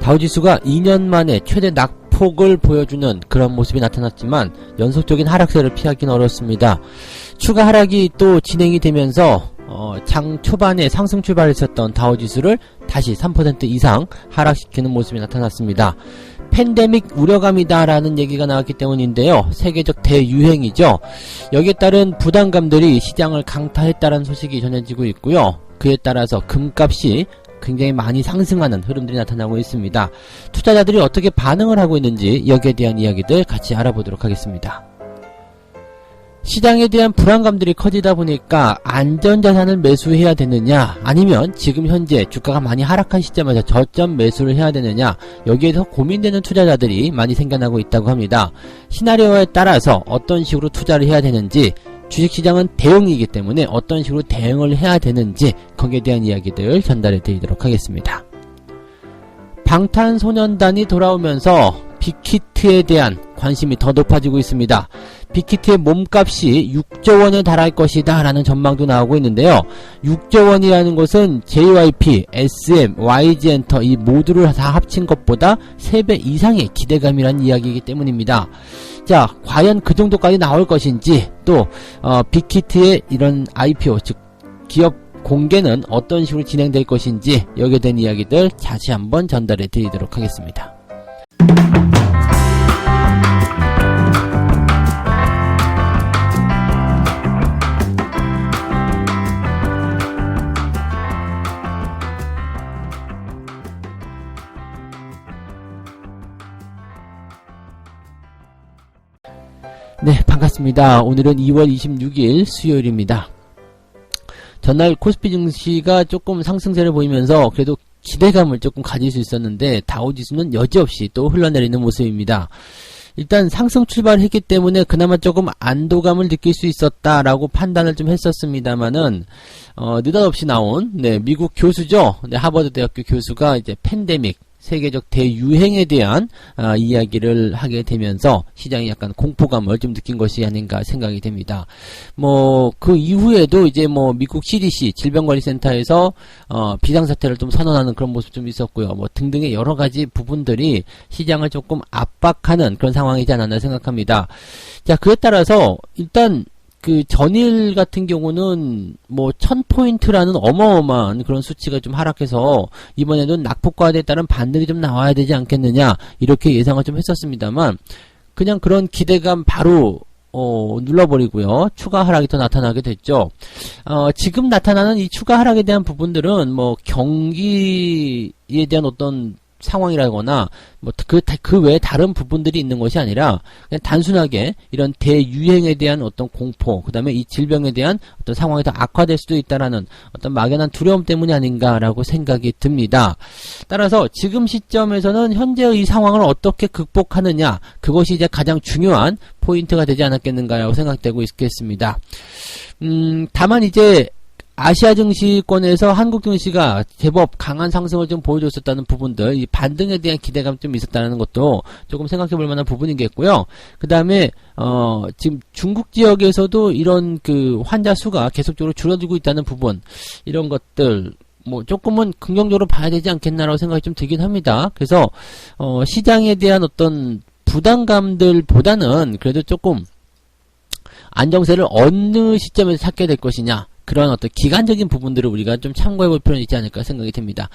다우지수가 2년 만에 최대 낙폭을 보여주는 그런 모습이 나타났지만 연속적인 하락세를 피하기는 어렵습니다. 추가 하락이 또 진행이 되면서 장 초반에 상승 출발했었던 다우지수를 다시 3% 이상 하락시키는 모습이 나타났습니다. 팬데믹 우려감이다라는 얘기가 나왔기 때문인데요. 세계적 대유행이죠. 여기에 따른 부담감들이 시장을 강타했다는 소식이 전해지고 있고요. 그에 따라서 금값이 굉장히 많이 상승하는 흐름들이 나타나고 있습니다. 투자자들이 어떻게 반응을 하고 있는지 여기에 대한 이야기들 같이 알아보도록 하겠습니다. 시장에 대한 불안감들이 커지다 보니까 안전자산을 매수해야 되느냐, 아니면 지금 현재 주가가 많이 하락한 시점에서 저점 매수를 해야 되느냐, 여기에 대해서 고민되는 투자자들이 많이 생겨나고 있다고 합니다. 시나리오에 따라서 어떤 식으로 투자를 해야 되는지, 주식시장은 대응이기 때문에 어떤 식으로 대응을 해야 되는지 거기에 대한 이야기들 전달해 드리도록 하겠습니다. 방탄소년단이 돌아오면서 빅히트에 대한 관심이 더 높아지고 있습니다. 빅히트의 몸값이 6조 원에 달할 것이다 라는 전망도 나오고 있는데요. 6조 원이라는 것은 JYP, SM, YG엔터 이 모두를 다 합친 것보다 3배 이상의 기대감이라는 이야기이기 때문입니다. 자, 과연 그 정도까지 나올 것인지, 또 빅히트의 이런 IPO, 즉 기업 공개는 어떤 식으로 진행될 것인지 여기에 대한 이야기들 다시 한번 전달해 드리도록 하겠습니다. 네, 반갑습니다. 오늘은 2월 26일 수요일입니다. 전날 코스피 증시가 조금 상승세를 보이면서 그래도 기대감을 조금 가질 수 있었는데 다우지수는 여지없이 또 흘러내리는 모습입니다. 일단 상승 출발했기 때문에 그나마 조금 안도감을 느낄 수 있었다라고 판단을 좀 했었습니다만은 느닷없이 나온 미국 교수죠. 하버드 대학교 교수가 이제 팬데믹 세계적 대유행에 대한 이야기를 하게 되면서 시장이 약간 공포감을 좀 느낀 것이 아닌가 생각이 됩니다. 그 이후에도 이제 미국 CDC 질병관리센터에서 비상사태를 좀 선언하는 그런 모습 좀 있었고요. 등등의 여러 가지 부분들이 시장을 조금 압박하는 그런 상황이지 않았나 생각합니다. 자, 그에 따라서 일단 그 전일 같은 경우는 1000포인트라는 어마어마한 그런 수치가 좀 하락해서 이번에도 낙폭과대에 따른 반등이 좀 나와야 되지 않겠느냐 이렇게 예상을 좀 했었습니다만 그냥 그런 기대감 바로 눌러버리고요. 추가 하락이 더 나타나게 됐죠. 지금 나타나는 이 추가 하락에 대한 부분들은 경기에 대한 어떤 상황이라거나 그 외에 다른 부분들이 있는 것이 아니라 그냥 단순하게 이런 대유행에 대한 어떤 공포, 그 다음에 이 질병에 대한 어떤 상황이 더 악화될 수도 있다라는 어떤 막연한 두려움 때문이 아닌가라고 생각이 듭니다. 따라서 지금 시점에서는 현재의 이 상황을 어떻게 극복하느냐, 그것이 이제 가장 중요한 포인트가 되지 않았겠는가라고 생각되고 있겠습니다. 다만 이제 아시아 증시권에서 한국 증시가 제법 강한 상승을 좀 보여줬었다는 부분들, 이 반등에 대한 기대감이 좀 있었다는 것도 조금 생각해 볼 만한 부분이겠고요. 그 다음에, 지금 중국 지역에서도 이런 그 환자 수가 계속적으로 줄어들고 있다는 부분, 이런 것들, 조금은 긍정적으로 봐야 되지 않겠나라고 생각이 좀 들긴 합니다. 그래서, 시장에 대한 어떤 부담감들보다는 그래도 조금 안정세를 어느 시점에서 찾게 될 것이냐, 그런 어떤 기간적인 부분들을 우리가 좀 참고해 볼 필요는 있지 않을까 생각이 듭니다.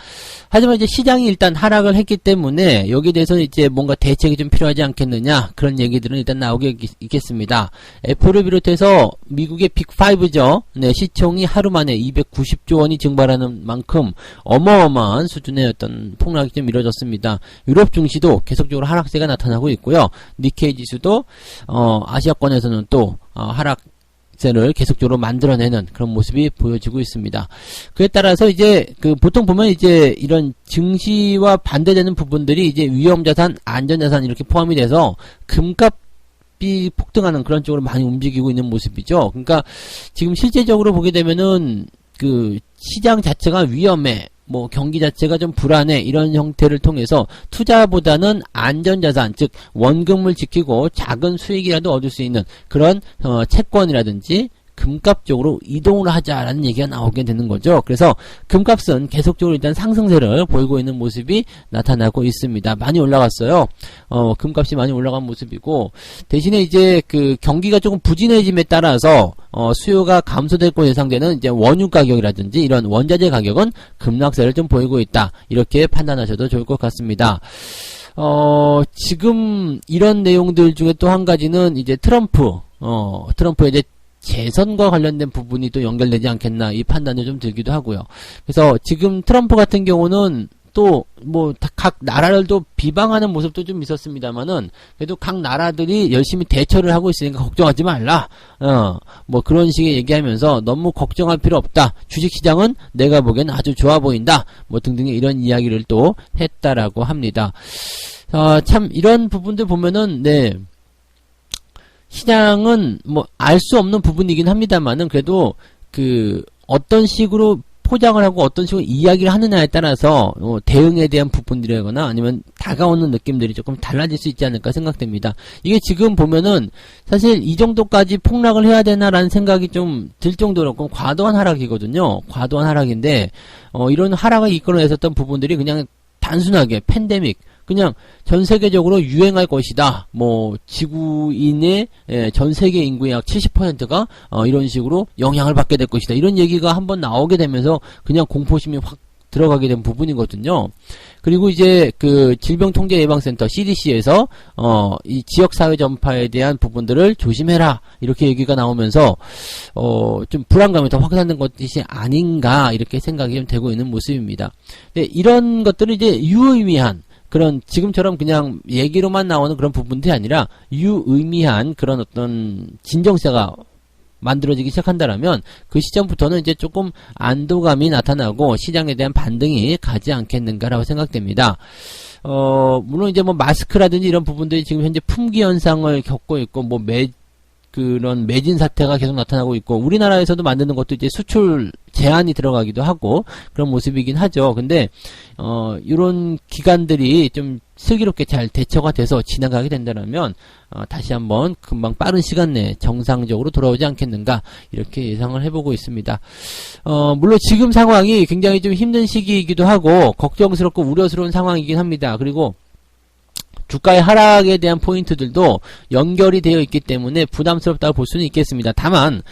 하지만 이제 시장이 일단 하락을 했기 때문에 여기에 대해서는 이제 뭔가 대책이 좀 필요하지 않겠느냐, 그런 얘기들은 일단 나오게 있겠습니다. 애플을 비롯해서 미국의 빅5죠. 시총이 하루 만에 290조 원이 증발하는 만큼 어마어마한 수준의 어떤 폭락이 좀 이루어졌습니다. 유럽 증시도 계속적으로 하락세가 나타나고 있고요. 니케이 지수도 아시아권에서는 또 하락 를 계속적으로 만들어내는 그런 모습이 보여지고 있습니다. 그에 따라서 이제 보통 보면 이제 이런 증시와 반대되는 부분들이 이제 위험자산, 안전자산 이렇게 포함이 돼서 금값이 폭등하는 그런 쪽으로 많이 움직이고 있는 모습이죠. 그러니까 지금 실제적으로 보게 되면은 그 시장 자체가 위험해, 경기 자체가 좀 불안해, 이런 형태를 통해서 투자보다는 안전자산, 즉 원금을 지키고 작은 수익이라도 얻을 수 있는 그런 채권이라든지 금값 쪽으로 이동을 하자라는 얘기가 나오게 되는 거죠. 그래서 금값은 계속적으로 일단 상승세를 보이고 있는 모습이 나타나고 있습니다. 많이 올라갔어요. 금값이 많이 올라간 모습이고, 대신에 이제 그 경기가 조금 부진해짐에 따라서 수요가 감소될 것으로 예상되는 이제 원유 가격이라든지 이런 원자재 가격은 급락세를 좀 보이고 있다. 이렇게 판단하셔도 좋을 것 같습니다. 지금 이런 내용들 중에 또 한 가지는 이제 트럼프의 이제 재선과 관련된 부분이 또 연결되지 않겠나 이 판단이 좀 들기도 하고요. 그래서 지금 트럼프 같은 경우는 또 뭐 각 나라를 또 비방하는 모습도 좀 있었습니다만은 그래도 각 나라들이 열심히 대처를 하고 있으니까 걱정하지 말라. 뭐 그런 식의 얘기하면서 너무 걱정할 필요 없다. 주식시장은 내가 보기에는 아주 좋아 보인다. 뭐 등등의 이런 이야기를 또 했다라고 합니다. 참 이런 부분들 보면은 네. 시장은 뭐 알 수 없는 부분이긴 합니다만은 그래도 그 어떤 식으로 포장을 하고 어떤 식으로 이야기를 하느냐에 따라서 대응에 대한 부분들이거나 아니면 다가오는 느낌들이 조금 달라질 수 있지 않을까 생각됩니다. 이게 지금 보면은 사실 이 정도까지 폭락을 해야 되나라는 생각이 좀 들 정도로 과도한 하락이거든요. 과도한 하락인데 이런 하락을 이끌어냈었던 부분들이 그냥 단순하게 팬데믹 그냥 전 세계적으로 유행할 것이다. 뭐 지구인의 전 세계 인구의 약 70%가 이런 식으로 영향을 받게 될 것이다. 이런 얘기가 한번 나오게 되면서 그냥 공포심이 확 들어가게 된 부분이거든요. 그리고 이제 그 질병통제예방센터 CDC에서 이 지역사회 전파에 대한 부분들을 조심해라 이렇게 얘기가 나오면서 좀 불안감이 더 확산된 것이 아닌가 이렇게 생각이 좀 되고 있는 모습입니다. 네, 이런 것들은 이제 유의미한 그런 지금처럼 그냥 얘기로만 나오는 그런 부분들이 아니라 유의미한 그런 어떤 진정세가 만들어지기 시작한다라면 그 시점부터는 이제 조금 안도감이 나타나고 시장에 대한 반등이 가지 않겠는가라고 생각됩니다. 물론 이제 뭐 마스크라든지 이런 부분들이 지금 현재 품귀 현상을 겪고 있고 뭐 그런 매진 사태가 계속 나타나고 있고 우리나라에서도 만드는 것도 이제 수출 제한이 들어가기도 하고 그런 모습이긴 하죠. 근데 이런 기관들이 좀 슬기롭게 잘 대처가 돼서 지나가게 된다면 다시 한번 금방 빠른 시간 내에 정상적으로 돌아오지 않겠는가 이렇게 예상을 해보고 있습니다. 물론 지금 상황이 굉장히 좀 힘든 시기이기도 하고 걱정스럽고 우려스러운 상황이긴 합니다. 그리고 주가의 하락에 대한 포인트들도 연결이 되어 있기 때문에 부담스럽다고 볼 수는 있겠습니다. 다만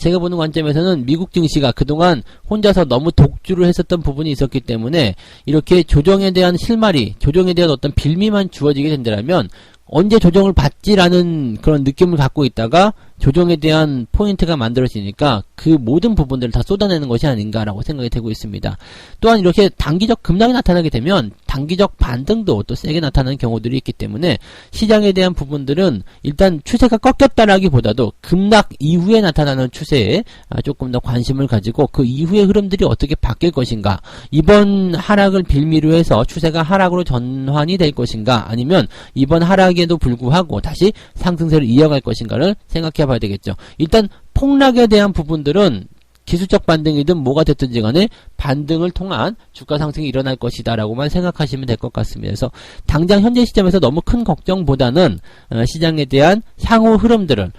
제가 보는 관점에서는 미국 증시가 그동안 혼자서 너무 독주를 했었던 부분이 있었기 때문에 이렇게 조정에 대한 실마리, 조정에 대한 어떤 빌미만 주어지게 된다면 언제 조정을 받지라는 그런 느낌을 갖고 있다가 조정에 대한 포인트가 만들어지니까 그 모든 부분들을 다 쏟아내는 것이 아닌가라고 생각이 되고 있습니다. 또한 이렇게 단기적 급락이 나타나게 되면 단기적 반등도 또 세게 나타나는 경우들이 있기 때문에 시장에 대한 부분들은 일단 추세가 꺾였다라기보다도 급락 이후에 나타나는 추세에 조금 더 관심을 가지고 그 이후의 흐름들이 어떻게 바뀔 것인가, 이번 하락을 빌미로 해서 추세가 하락으로 전환이 될 것인가, 아니면 이번 하락에도 불구하고 다시 상승세를 이어갈 것인가를 생각해 봐야 되겠죠. 일단 폭락에 대한 부분들은 기술적 반등이든 뭐가 됐든지 간에 반등을 통한 주가 상승이 일어날 것이다 라고만 생각하시면 될 것 같습니다. 그래서 당장 현재 시점에서 너무 큰 걱정보다는 시장에 대한 향후 흐름들을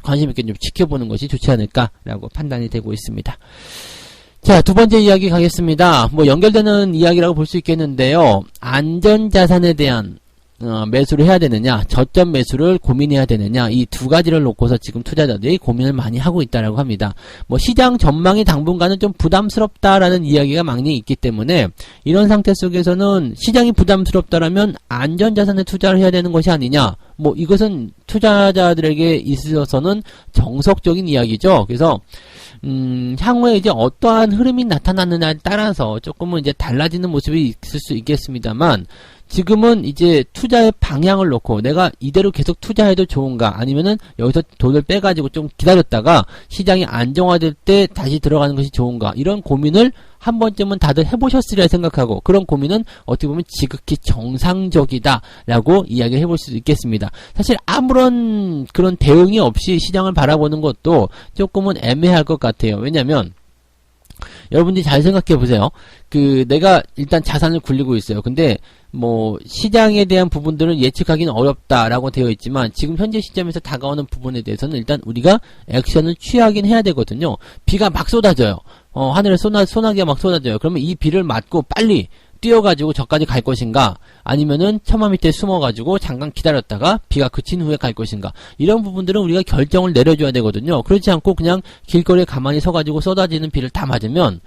관심 있게 좀 지켜보는 것이 좋지 않을까 라고 판단이 되고 있습니다. 자, 두 번째 이야기 가겠습니다. 뭐 연결되는 이야기라고 볼 수 있겠는데요. 안전자산에 대한 매수를 해야 되느냐, 저점 매수를 고민해야 되느냐, 이 두 가지를 놓고서 지금 투자자들이 고민을 많이 하고 있다라고 합니다. 뭐 시장 전망이 당분간은 좀 부담스럽다라는 이야기가 많이 있기 때문에 이런 상태 속에서는 시장이 부담스럽다라면 안전자산에 투자를 해야 되는 것이 아니냐, 뭐 이것은 투자자들에게 있어서는 정석적인 이야기죠. 그래서 향후에 이제 어떠한 흐름이 나타나느냐에 따라서 조금은 이제 달라지는 모습이 있을 수 있겠습니다만, 지금은 이제 투자의 방향을 놓고 내가 이대로 계속 투자해도 좋은가, 아니면은 여기서 돈을 빼가지고 좀 기다렸다가 시장이 안정화될 때 다시 들어가는 것이 좋은가, 이런 고민을 한 번쯤은 다들 해보셨으리라 생각하고, 그런 고민은 어떻게 보면 지극히 정상적이다 라고 이야기를 해볼 수도 있겠습니다. 사실 아무런 그런 대응이 없이 시장을 바라보는 것도 조금은 애매할 것 같아요. 왜냐면 여러분들이 잘 생각해 보세요. 내가 일단 자산을 굴리고 있어요. 근데 시장에 대한 부분들은 예측하기는 어렵다라고 되어 있지만 지금 현재 시점에서 다가오는 부분에 대해서는 일단 우리가 액션을 취하긴 해야 되거든요. 비가 막 쏟아져요. 하늘에 소나기가 막 쏟아져요. 그러면 이 비를 맞고 빨리 뛰어가지고 저까지 갈 것인가, 아니면은 처마 밑에 숨어가지고 잠깐 기다렸다가 비가 그친 후에 갈 것인가, 이런 부분들은 우리가 결정을 내려줘야 되거든요. 그렇지 않고 그냥 길거리에 가만히 서가지고 쏟아지는 비를 다 맞으면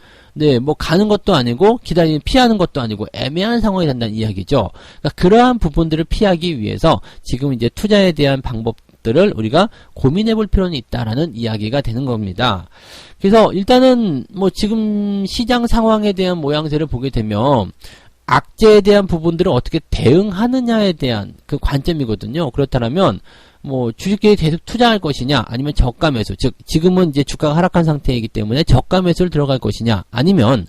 가는 것도 아니고 피하는 것도 아니고 애매한 상황이 된다는 이야기죠. 그러니까 그러한 부분들을 피하기 위해서 지금 이제 투자에 대한 방법들을 우리가 고민해 볼 필요는 있다라는 이야기가 되는 겁니다. 그래서 일단은 지금 시장 상황에 대한 모양새를 보게 되면 악재에 대한 부분들을 어떻게 대응하느냐에 대한 그 관점이거든요. 그렇다면 주식계에 계속 투자할 것이냐, 아니면 저가 매수, 즉 지금은 이제 주가가 하락한 상태이기 때문에 저가 매수를 들어갈 것이냐, 아니면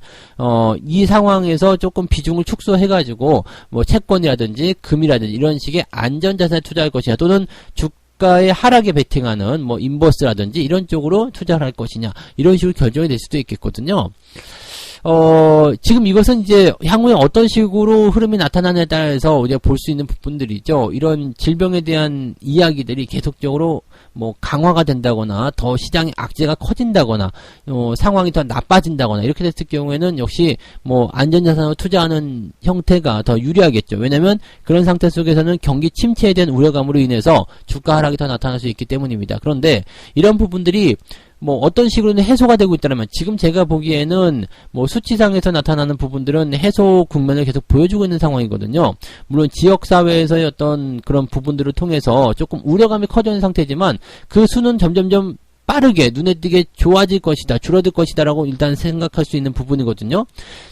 이 상황에서 조금 비중을 축소해가지고 채권이라든지 금이라든지 이런 식의 안전자산에 투자할 것이냐, 또는 주가의 하락에 베팅하는 인버스라든지 이런 쪽으로 투자를 할 것이냐, 이런 식으로 결정이 될 수도 있겠거든요. 지금 이것은 이제 향후에 어떤 식으로 흐름이 나타나느냐에 따라서 우리가 볼 수 있는 부분들이죠. 이런 질병에 대한 이야기들이 계속적으로 강화가 된다거나 더 시장의 악재가 커진다거나 상황이 더 나빠진다거나 이렇게 됐을 경우에는 역시 안전자산으로 투자하는 형태가 더 유리하겠죠. 왜냐면 그런 상태 속에서는 경기 침체에 대한 우려감으로 인해서 주가 하락이 더 나타날 수 있기 때문입니다. 그런데 이런 부분들이 어떤 식으로는 해소가 되고 있다면, 지금 제가 보기에는 수치상에서 나타나는 부분들은 해소 국면을 계속 보여주고 있는 상황이거든요. 물론 지역사회에서의 어떤 그런 부분들을 통해서 조금 우려감이 커져 있는 상태지만 그 수는 점점점 빠르게 눈에 띄게 좋아질 것이다, 줄어들 것이다 라고 일단 생각할 수 있는 부분이거든요.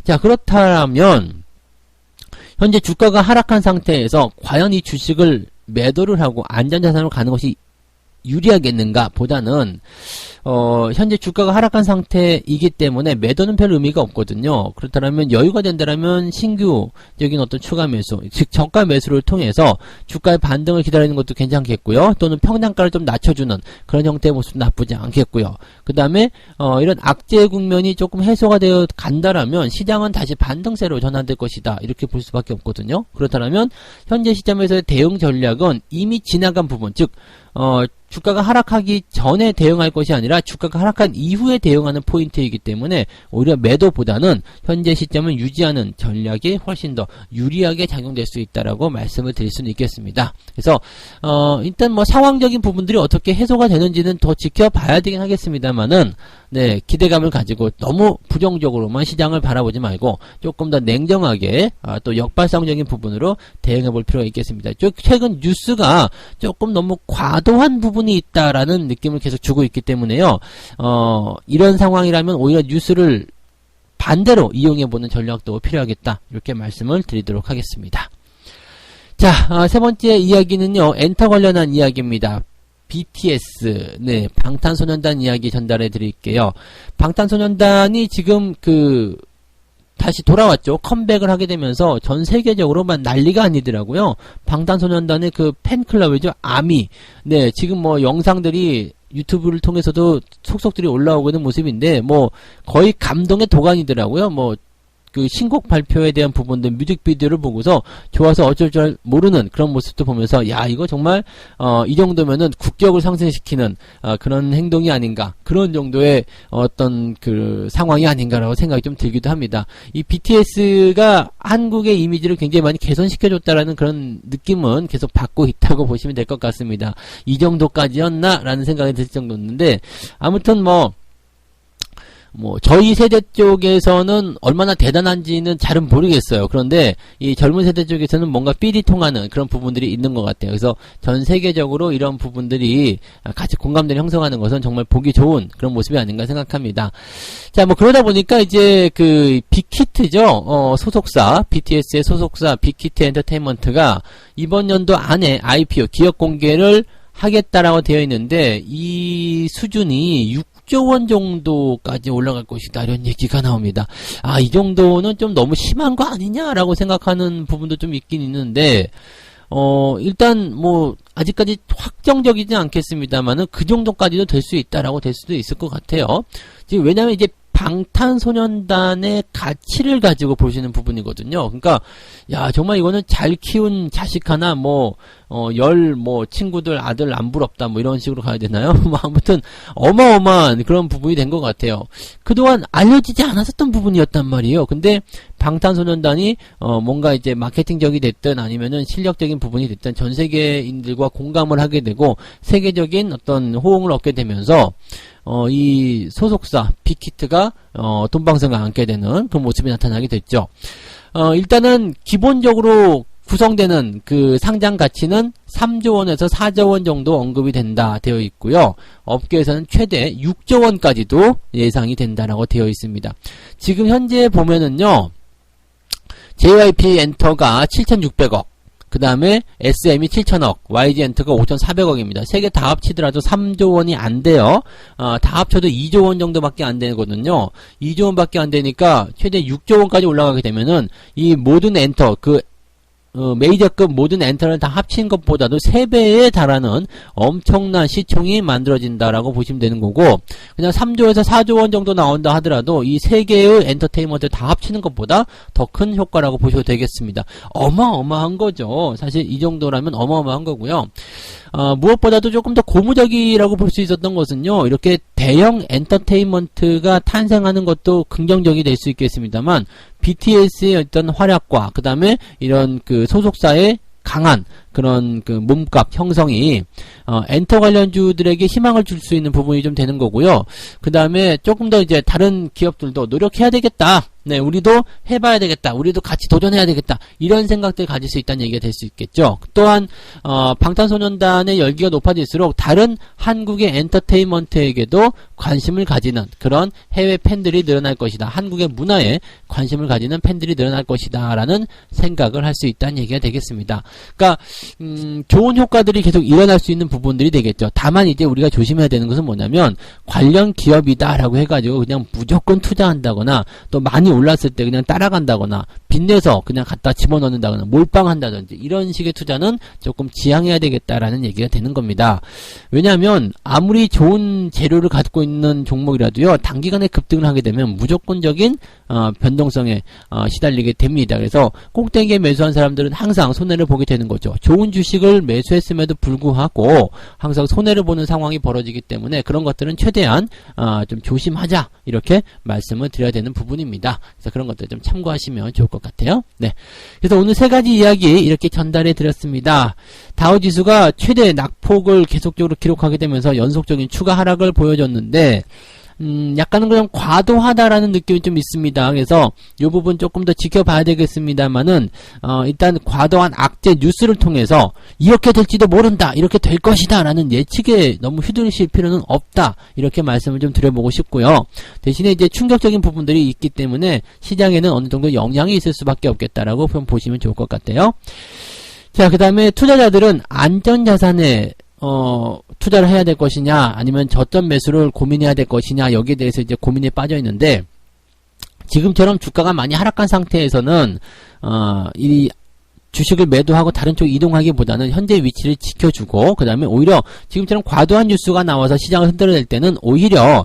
자, 그렇다면 현재 주가가 하락한 상태에서 과연 이 주식을 매도를 하고 안전자산으로 가는 것이 유리하겠는가 보다는 현재 주가가 하락한 상태이기 때문에 매도는 별 의미가 없거든요. 그렇다면 여유가 된다면 신규적인 어떤 추가 매수, 즉 저가 매수를 통해서 주가의 반등을 기다리는 것도 괜찮겠고요. 또는 평단가를 좀 낮춰주는 그런 형태의 모습도 나쁘지 않겠고요. 그 다음에 이런 악재 국면이 조금 해소가 되어 간다라면 시장은 다시 반등세로 전환될 것이다, 이렇게 볼 수밖에 없거든요. 그렇다면 현재 시점에서의 대응 전략은 이미 지나간 부분, 즉 주가가 하락하기 전에 대응할 것이 아니라 주가가 하락한 이후에 대응하는 포인트이기 때문에 오히려 매도보다는 현재 시점을 유지하는 전략이 훨씬 더 유리하게 작용될 수 있다라고 말씀을 드릴 수는 있겠습니다. 그래서 일단 상황적인 부분들이 어떻게 해소가 되는지는 더 지켜봐야 되긴 하겠습니다만은 기대감을 가지고 너무 부정적으로만 시장을 바라보지 말고 조금 더 냉정하게 또 역발상적인 부분으로 대응해 볼 필요가 있겠습니다. 최근 뉴스가 조금 너무 과도한 부분이 있다라는 느낌을 계속 주고 있기 때문에요. 이런 상황이라면 오히려 뉴스를 반대로 이용해보는 전략도 필요하겠다, 이렇게 말씀을 드리도록 하겠습니다. 자, 세 번째 이야기는요, 엔터 관련한 이야기입니다. BTS, 방탄소년단 이야기 전달해 드릴게요. 방탄소년단이 지금 다시 돌아왔죠. 컴백을 하게 되면서 전 세계적으로만 난리가 아니더라고요. 방탄소년단의 팬클럽이죠. 아미. 지금 영상들이 유튜브를 통해서도 속속들이 올라오고 있는 모습인데, 거의 감동의 도가니더라고요. 신곡 발표에 대한 부분들 뮤직비디오를 보고서 좋아서 어쩔 줄 모르는 그런 모습도 보면서, 야, 이거 정말 이 정도면은 국격을 상승시키는 그런 행동이 아닌가, 그런 정도의 어떤 상황이 아닌가라고 생각이 좀 들기도 합니다. 이 BTS가 한국의 이미지를 굉장히 많이 개선시켜줬다라는 그런 느낌은 계속 받고 있다고 보시면 될 것 같습니다. 이 정도까지였나? 라는 생각이 들 정도였는데, 아무튼 저희 세대 쪽에서는 얼마나 대단한지는 잘은 모르겠어요. 그런데 이 젊은 세대 쪽에서는 뭔가 삘이 통하는 그런 부분들이 있는 것 같아요. 그래서 전 세계적으로 이런 부분들이 같이 공감대를 형성하는 것은 정말 보기 좋은 그런 모습이 아닌가 생각합니다. 자, 그러다 보니까 이제 빅히트죠. 소속사, BTS의 소속사 빅히트 엔터테인먼트가 이번 연도 안에 IPO, 기업 공개를 하겠다라고 되어 있는데, 이 수준이 6조 원 정도까지 올라갈 것이다, 이런 얘기가 나옵니다. 이 정도는 좀 너무 심한 거 아니냐라고 생각하는 부분도 좀 있긴 있는데, 일단 아직까지 확정적이진 않겠습니다만은 그 정도까지도 될 수 있다라고 될 수도 있을 것 같아요. 지금 왜냐면 이제 방탄소년단의 가치를 가지고 보시는 부분이거든요. 그러니까 야 정말 이거는 잘 키운 자식 하나 친구들 아들 안 부럽다 이런 식으로 가야 되나요? 아무튼 어마어마한 그런 부분이 된 것 같아요. 그동안 알려지지 않았었던 부분이었단 말이에요. 근데 방탄소년단이 뭔가 이제 마케팅적이 됐든 아니면은 실력적인 부분이 됐든 전 세계인들과 공감을 하게 되고 세계적인 어떤 호응을 얻게 되면서 이 소속사 빅히트가 돈방석을 안게 되는 그런 모습이 나타나게 됐죠. 일단은 기본적으로 구성되는 그 상장 가치는 3조 원에서 4조 원 정도 언급이 된다 되어 있고요. 업계에서는 최대 6조 원까지도 예상이 된다라고 되어 있습니다. 지금 현재 보면은요. JYP 엔터가 7,600억, 그 다음에 SM이 7,000억, YG 엔터가 5,400억입니다. 세 개 다 합치더라도 3조 원이 안 돼요. 다 합쳐도 2조 원 정도밖에 안 되거든요. 2조 원밖에 안 되니까 최대 6조 원까지 올라가게 되면은 이 모든 엔터, 메이저급 모든 엔터를 다 합친 것보다도 3배에 달하는 엄청난 시총이 만들어진다라고 보시면 되는 거고, 그냥 3조에서 4조 원 정도 나온다 하더라도 이 3개의 엔터테인먼트를 다 합치는 것보다 더 큰 효과라고 보셔도 되겠습니다. 어마어마한 거죠. 사실 이 정도라면 어마어마한 거고요. 무엇보다도 조금 더 고무적이라고 볼 수 있었던 것은요, 이렇게 대형 엔터테인먼트가 탄생하는 것도 긍정적이 될 수 있겠습니다만, BTS의 어떤 활약과, 그 다음에 이런 그 소속사의 강한 그런 그 몸값 형성이 엔터 관련주들에게 희망을 줄 수 있는 부분이 좀 되는 거고요. 그 다음에 조금 더 이제 다른 기업들도 노력해야 되겠다. 네, 우리도 해봐야 되겠다. 우리도 같이 도전해야 되겠다. 이런 생각들 가질 수 있다는 얘기가 될 수 있겠죠. 또한 방탄소년단의 열기가 높아질수록 다른 한국의 엔터테인먼트에게도 관심을 가지는 그런 해외 팬들이 늘어날 것이다. 한국의 문화에 관심을 가지는 팬들이 늘어날 것이다. 라는 생각을 할 수 있다는 얘기가 되겠습니다. 그러니까 좋은 효과들이 계속 일어날 수 있는 부분들이 되겠죠. 다만 이제 우리가 조심해야 되는 것은 뭐냐면 관련 기업이다라고 해가지고 그냥 무조건 투자한다거나 또 많이 올랐을 때 그냥 따라간다거나 빚내서 그냥 갖다 집어넣는다거나 몰빵한다든지 이런 식의 투자는 조금 지양해야 되겠다라는 얘기가 되는 겁니다. 왜냐하면 아무리 좋은 재료를 갖고 있는 종목이라도요, 단기간에 급등을 하게 되면 무조건적인 변동성에 시달리게 됩니다. 그래서 꼭대기에 매수한 사람들은 항상 손해를 보게 되는 거죠. 좋은 주식을 매수했음에도 불구하고 항상 손해를 보는 상황이 벌어지기 때문에 그런 것들은 최대한 좀 조심하자 이렇게 말씀을 드려야 되는 부분입니다. 그래서 그런 것들 좀 참고하시면 좋을 것 같아요. 네. 그래서 오늘 3가지 이야기 이렇게 전달해 드렸습니다. 다우지수가 최대 낙폭을 계속적으로 기록하게 되면서 연속적인 추가 하락을 보여줬는데 약간은 그냥 과도하다라는 느낌이 좀 있습니다. 그래서 이 부분 조금 더 지켜봐야 되겠습니다만은 일단 과도한 악재 뉴스를 통해서 이렇게 될지도 모른다, 이렇게 될 것이다 라는 예측에 너무 휘둘리실 필요는 없다, 이렇게 말씀을 좀 드려보고 싶고요. 대신에 이제 충격적인 부분들이 있기 때문에 시장에는 어느 정도 영향이 있을 수밖에 없겠다라고 보시면 좋을 것 같아요. 자, 그 다음에 투자자들은 안전자산에 투자를 해야 될 것이냐, 아니면 저점 매수를 고민해야 될 것이냐, 여기에 대해서 이제 고민에 빠져 있는데, 지금처럼 주가가 많이 하락한 상태에서는, 이 주식을 매도하고 다른 쪽 이동하기보다는 현재 위치를 지켜주고, 그 다음에 오히려 지금처럼 과도한 뉴스가 나와서 시장을 흔들어낼 때는 오히려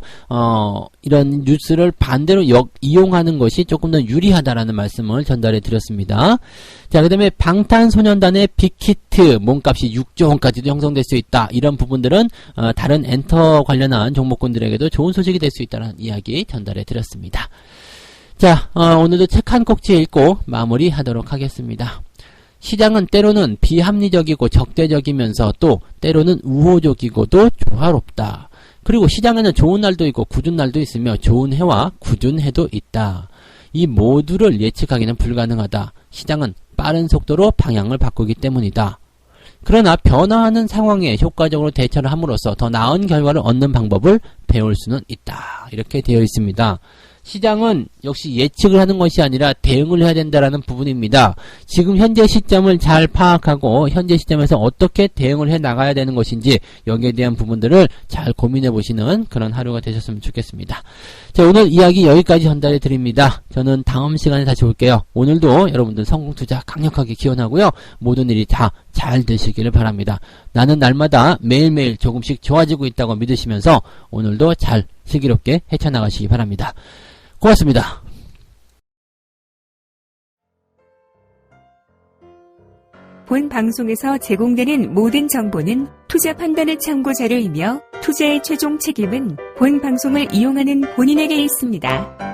이런 뉴스를 반대로 이용하는 것이 조금 더 유리하다라는 말씀을 전달해 드렸습니다. 자, 그 다음에 방탄소년단의 빅히트 몸값이 6조 원까지도 형성될 수 있다. 이런 부분들은 다른 엔터 관련한 종목군들에게도 좋은 소식이 될 수 있다는 이야기 전달해 드렸습니다. 자, 오늘도 책 한 꼭지 읽고 마무리하도록 하겠습니다. 시장은 때로는 비합리적이고 적대적이면서 또 때로는 우호적이고도 조화롭다. 그리고 시장에는 좋은 날도 있고 굳은 날도 있으며 좋은 해와 굳은 해도 있다. 이 모두를 예측하기는 불가능하다. 시장은 빠른 속도로 방향을 바꾸기 때문이다. 그러나 변화하는 상황에 효과적으로 대처를 함으로써 더 나은 결과를 얻는 방법을 배울 수는 있다. 이렇게 되어 있습니다. 시장은 역시 예측을 하는 것이 아니라 대응을 해야 된다라는 부분입니다. 지금 현재 시점을 잘 파악하고 현재 시점에서 어떻게 대응을 해 나가야 되는 것인지 여기에 대한 부분들을 잘 고민해 보시는 그런 하루가 되셨으면 좋겠습니다. 자, 오늘 이야기 여기까지 전달해 드립니다. 저는 다음 시간에 다시 올게요. 오늘도 여러분들 성공 투자 강력하게 기원하고요. 모든 일이 다 잘 되시기를 바랍니다. 나는 날마다 매일매일 조금씩 좋아지고 있다고 믿으시면서 오늘도 잘 슬기롭게 헤쳐나가시기 바랍니다. 고맙습니다. 본 방송에서 제공되는 모든 정보는 투자 판단의 참고 자료이며 투자의 최종 책임은 본 방송을 이용하는 본인에게 있습니다.